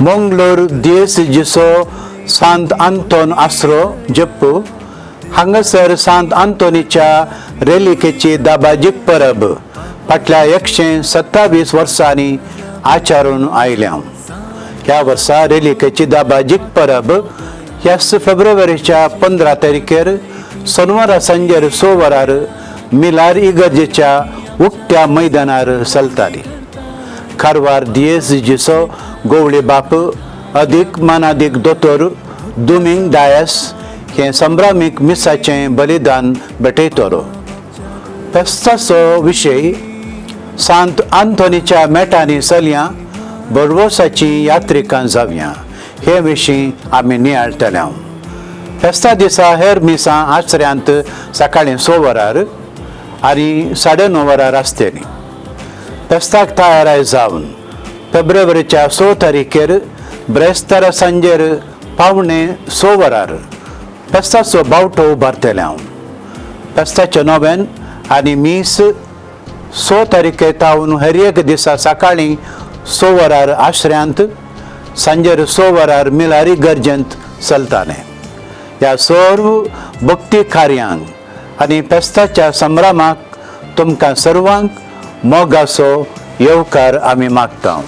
मंगलोर दियोसेसीचो सांत आंतोन आसरो जेप्पू हांगासर सांत आंतोनीच्या रेलिकेची दाबाजीक परब फाटल्या 127 वर्सांनी आचारून आयल्या. ह्या वर्सा रेलिकेची दाबाजीक परब ह्या फेब्रुवारीच्या 15 तारखेर सोनवारा सांजेर 6 वरार मिलार इगर्जेच्या उक्त्या मैदानार चलताली. कारवार दियोसेसीचो गवळी बाप अदीक मानादीक दोतोर दुमिंग डायस हे संभ्रामीक मिसाचें बलिदान भेटयतलो. फेस्ताचो विशय सांत आंतोनीच्या मेटांनी चलयां बडवोसाची यात्रिकां जावया हे विशीं आमी नियाळटल्या. फेस्ता दिसा हेर मिसां आसऱ्यांत सकाळीं 6 वरार आनी 9:30 वरार आसतलीं. फेस्ताक तयाराय जावन फेब्रुवारीच्या 6 तारखेर ब्रेस्तारा सांजेर 5:45 वरार फेस्ताचो बावटो उबारतल्या. फेस्ताचें नोवेन आनी मीस 6 तारखे तावन हेर एक दिसा सकाळीं 6 वरार आश्र्यांत सांजेर 6 वरार मिलारी गर्जेंत चलतालें. ह्या सर्व भक्ती कार्यांक आनी फेस्ताच्या संभ्रमाक तुमकां सर्वांक मोगाचो येवकार आमी मागता.